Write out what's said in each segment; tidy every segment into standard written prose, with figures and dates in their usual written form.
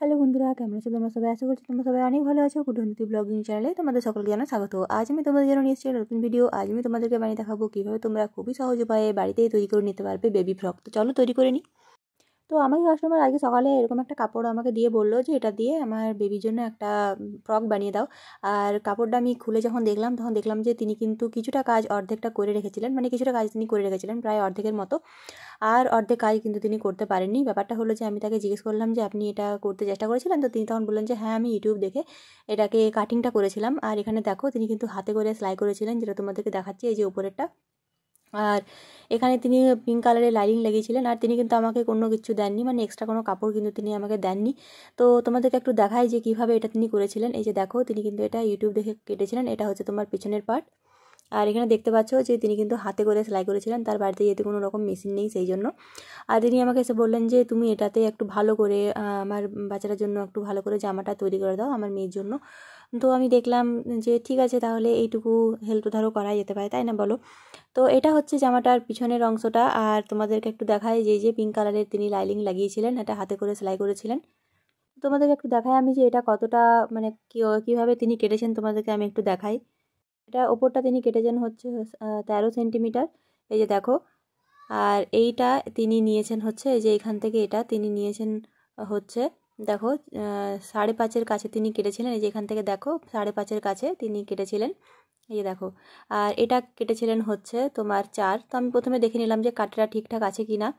Hello বন্ধুরা, কেমন আছো তোমরা সবাই? আশা করছি তোমরা সবাই অনেক ভালো আছো। কুটুন্তি ব্লগিং চ্যানেলে তোমাদের সকলকে জানাই স্বাগত। আজ আমি তোমাদের জন্য নিয়ে এসেছি নতুন ভিডিও। আজ আমি তোমাদেরকে বানিয়ে দেখাবো কীভাবে তোমরা খুবই সহজ উপায়ে বাড়িতেই তৈরি করে নিতে পারবে বেবি ফ্রক। তো চলো তৈরি করে নিই। তো আমাকে কাস্টমার আজকে সকালে এরকম একটা কাপড় আমাকে দিয়ে বললো যে এটা দিয়ে আমার বেবির জন্য একটা ফ্রক বানিয়ে দাও। আর কাপড়টা আমি খুলে যখন দেখলাম তখন দেখলাম যে তিনি কিন্তু কিছুটা কাজ অর্ধেকটা করে রেখেছিলেন, মানে কিছুটা কাজ তিনি করে রেখেছিলেন প্রায় অর্ধেকের মতো, আর অর্ধেক কাজ কিন্তু তিনি করতে পারেননি। ব্যাপারটা হলো যে আমি তাকে জিজ্ঞেস করলাম যে আপনি এটা করতে চেষ্টা করেছিলেন? তো তিনি তখন বললেন যে হ্যাঁ, আমি ইউটিউব দেখে এটাকে কাটিংটা করেছিলাম। আর এখানে দেখো তিনি কিন্তু হাতে করে সেলাই করেছিলেন, যেটা তোমাদেরকে দেখাচ্ছি, এই যে উপরেরটা। আর এখানে তিনি পিঙ্ক কালারের লাইনিং লাগিয়েছিলেন। আর তিনি কিন্তু আমাকে কোনো কিছু দেননি, মানে এক্সট্রা কোনো কাপড় কিন্তু তিনি আমাকে দেননি। তো তোমাদেরকে একটু দেখাই যে কীভাবে এটা তিনি করেছিলেন। এই যে দেখো, তিনি কিন্তু এটা ইউটিউব দেখে কেটেছিলেন। এটা হচ্ছে তোমার পিছনের পার্ট। আর এখানে দেখতে পাচ্ছ যে তিনি কিন্তু হাতে করে সেলাই করেছিলেন, তার বাড়িতে যেহেতু কোনো রকম মেশিন নেই সেই জন্য। আর তিনি আমাকে এসে বললেন যে তুমি এটাতে একটু ভালো করে আমার বাচ্চাটার জন্য একটু ভালো করে জামাটা তৈরি করে দাও আমার মেয়ের জন্য। তো আমি দেখলাম যে ঠিক আছে, তাহলে এইটুকু হেল্প ধরো করা যেতে পারে, তাই না বলো? তো এটা হচ্ছে জামাটার পিছনের অংশটা। আর তোমাদেরকে একটু দেখাই যে পিঙ্ক কালারের তিনি লাইনিং লাগিয়েছিলেন, এটা হাতে করে সেলাই করেছিলেন। তোমাদেরকে একটু দেখাই আমি যে এটা কতটা, মানে কীভাবে তিনি কেটেছেন তোমাদেরকে আমি একটু দেখাই। এটা ওপরটা তিনি কেটেছেন হচ্ছে 13 সেন্টিমিটার, এই যে দেখো। আর এইটা তিনি নিয়েছেন হচ্ছে এই যে এখান থেকে এটা তিনি নিয়েছেন হচ্ছে দেখো 5.5-এর কাছে তিনি কেটেছিলেন। এই যে এখান থেকে দেখো 5.5-এর কাছে তিনি কেটেছিলেন, এই যে দেখো। আর এটা কেটেছিলেন হচ্ছে তোমার 4। তো আমি প্রথমে দেখে নিলাম যে কাটটা ঠিকঠাক আছে কি না।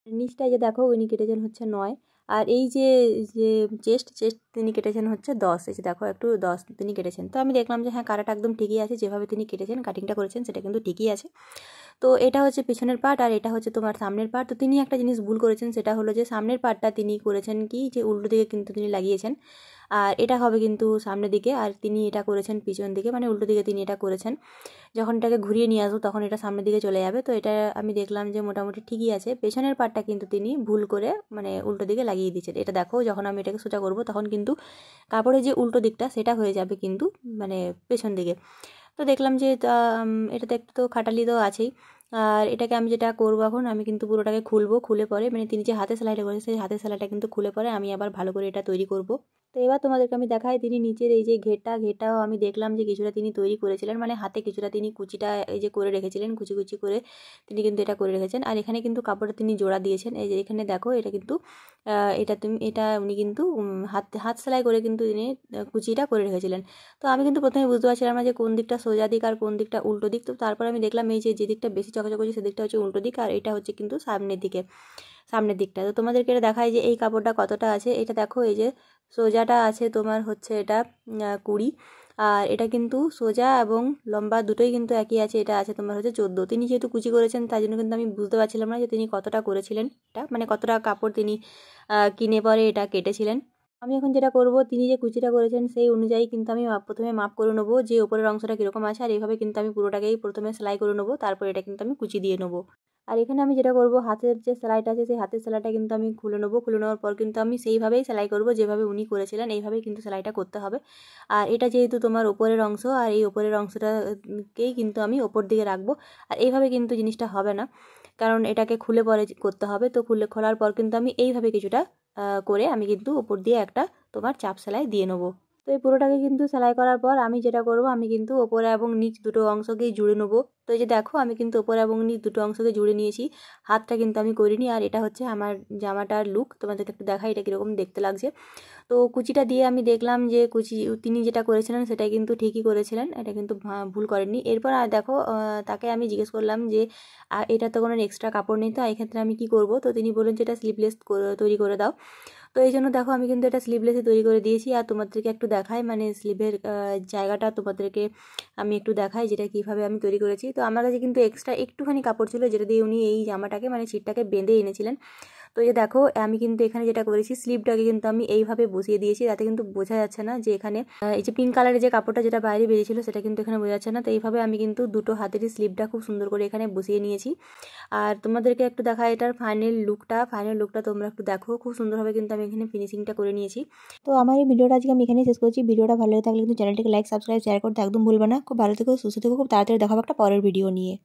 নিচটা যে দেখো উনি কেটেছেন হচ্ছে 9। আর এই যে যে চেস্ট তিনি কেটেছেন হচ্ছে 10। এই যে দেখো একটু 10 তিনি কেটেছেন। তো আমি দেখলাম যে হ্যাঁ, কাটাটা একদম ঠিকই আছে, যেভাবে তিনি কেটেছেন কাটিংটা করেছেন সেটা কিন্তু ঠিকই আছে। তো এটা হচ্ছে পিছনের পার্ট আর এটা হচ্ছে তোমার সামনের পার্ট। তো তিনি একটা জিনিস ভুল করেছেন, সেটা হলো যে সামনের পার্টটা তিনি করেছেন কি যে উল্টো দিকে কিন্তু তিনি লাগিয়েছেন, আর এটা হবে কিন্তু সামনের দিকে। আর তিনি এটা করেছেন পিছন দিকে, মানে উল্টো দিকে তিনি এটা করেছেন। যখন এটাকে ঘুরিয়ে নিয়ে আসবো তখন এটা সামনের দিকে চলে যাবে। তো এটা আমি দেখলাম যে মোটামুটি ঠিকই আছে। পেছনের পার্টটা কিন্তু তিনি ভুল করে মানে উল্টো দিকে লাগিয়ে দিয়েছেন। এটা দেখো, যখন আমি এটাকে সোজা করবো তখন কিন্তু কাপড়ের যে উল্টো দিকটা সেটা হয়ে যাবে কিন্তু মানে পেছন দিকে। তো দেখলাম যে এটাতে একটু তো খাটালি তো আছেই। আর এটাকে আমি যেটা করবো এখন, আমি কিন্তু পুরোটাকে খুলবো। খুলে পরে মানে তিনি যে হাতে সেলাইটা করেছে সেই হাতের সেলাইটা কিন্তু খুলে পরে আমি আবার ভালো করে এটা তৈরি করব। তো এবার তোমাদেরকে আমি দেখাই, তিনি নিচের এই যে ঘেরটাও আমি দেখলাম যে কিছুটা তিনি তৈরি করেছিলেন, মানে হাতে কিছুটা তিনি কুচিটা এই যে করে রেখেছিলেন, কুচি কুচি করে তিনি কিন্তু এটা করে রেখেছেন। আর এখানে কিন্তু কাপড়টা তিনি জোড়া দিয়েছেন, এই যে এখানে দেখো এটা কিন্তু এটা উনি কিন্তু হাত সেলাই করে কিন্তু তিনি কুচিটা করে রেখেছিলেন। তো আমি কিন্তু প্রথমে বুঝতে পারছিলাম না যে কোন দিকটা সোজা দিক আর কোন দিকটা উল্টো দিক। তো তারপর আমি দেখলাম এই যে দিকটা বেশি চকাচকি সেদিকটা হচ্ছে উল্টো দিক, আর এটা হচ্ছে কিন্তু সামনের দিকটা। তো তোমাদেরকে এটা দেখায় যে এই কাপড়টা কতটা আছে। এটা দেখো, এই যে সোজাটা আছে তোমার হচ্ছে এটা 20, আর এটা কিন্তু সোজা এবং লম্বা দুটোই কিন্তু একই আছে, এটা আছে তোমার হচ্ছে 14। তিনি যেহেতু কুচি করেছেন তাই জন্য কিন্তু আমি বুঝতে পারছিলাম না যে তিনি কতটা করেছিলেন, এটা মানে কতটা কাপড় তিনি কিনে পরে এটা কেটেছিলেন। আমি এখন যেটা করব, তিনি যে কুচিটা করেছেন সেই অনুযায়ী কিন্তু আমি প্রথমে মাপ করে নেবো যে ওপরের অংশটা কীরকম আছে। আর এইভাবে কিন্তু আমি পুরোটাকেই প্রথমে সেলাই করে নেবো, তারপর এটা কিন্তু আমি কুচি দিয়ে নেবো। আর এখানে আমি যেটা করব, হাতের যে সেলাইটা আছে সেই হাতের সেলাইটা কিন্তু আমি খুলে নেবো। খুলে নেওয়ার পর কিন্তু আমি সেইভাবেই সেলাই করব যেভাবে উনি করেছিলেন, এইভাবেই কিন্তু সেলাইটা করতে হবে। আর এটা যেহেতু তোমার ওপরের অংশ, আর এই ওপরের অংশটাকেই কিন্তু আমি ওপর দিকে রাখবো। আর এইভাবে কিন্তু জিনিসটা হবে না, কারণ এটাকে খুলে পরে করতে হবে। তো খোলার পর কিন্তু আমি এইভাবে কিছুটা করে আমি কিন্তু ওপর দিয়ে একটা তোমার চাপ সেলাই দিয়ে নেবো। তো এই পুরোটাকে কিন্তু সেলাই করার পর আমি যেটা করব, আমি কিন্তু ওপরে এবং নিচ দুটো অংশকেই জুড়ে নেবো। তো এই যে দেখো, আমি কিন্তু ওপরে এবং নিচ দুটো অংশকে জুড়ে নিয়েছি, হাতটা কিন্তু আমি করিনি। আর এটা হচ্ছে আমার জামাটার লুক, তোমাদেরকে একটু দেখাই এটা কীরকম দেখতে লাগছে। তো কুচিটা দিয়ে আমি দেখলাম যে তিনি যেটা করেছিলেন সেটাই কিন্তু ঠিকই করেছিলেন, এটা কিন্তু ভুল করেননি। এরপর আর দেখো, তাকে আমি জিজ্ঞেস করলাম যে এটা তো কোনো এক্সট্রা কাপড় নেই, তো এক্ষেত্রে আমি কি করব? তো তিনি বললেন যে এটা স্লিভলেস তৈরি করে দাও। তো এই জন্য দেখো আমি কিন্তু এটা স্লিভলেসে তৈরি করে দিয়েছি। আর তোমাদেরকে একটু দেখাই, মানে স্লিভের জায়গাটা তোমাদেরকে আমি একটু দেখাই যেটা কীভাবে আমি তৈরি করেছি। তো আমার কাছে কিন্তু এক্সট্রা একটুখানি কাপড় ছিল, যেটা দিয়ে উনি এই জামাটাকে মানে ছিটটাকে বেঁধে এনেছিলেন। তো এই যে দেখো, আমি কিন্তু এখানে যেটা করেছি, স্লিভটাকে কিন্তু আমি এইভাবে বসিয়ে দিয়েছি, তাতে কিন্তু বোঝা যাচ্ছে না যে এখানে এই যে পিঙ্ক কালারের যে কাপড়টা যেটা বাইরে বেরিয়েছিল সেটা কিন্তু এখানে বোঝা যাচ্ছে না। তো এইভাবে আমি কিন্তু দুটো হাতেরই স্লিভটা খুব সুন্দর করে এখানে বসিয়ে নিয়েছি। আর তোমাদেরকে একটু দেখা এটার ফাইনাল লুকটা তোমরা একটু দেখো, খুব সুন্দরভাবে কিন্তু আমি এখানে ফিনিশিংটা করে নিয়েছি। তো আমার এই ভিডিওটা আজকে আমি এখানেই শেষ করছি। ভিডিওটা ভালো লাগে থাকলে কিন্তু চ্যানেলটিকে লাইক সাবস্ক্রাইব শেয়ার করতে একদম ভুলবে না। খুব ভালো থেকো, সুস্থ থেকো, খুব তাড়াতাড়ি দেখাবো একটা পরের ভিডিও নিয়ে।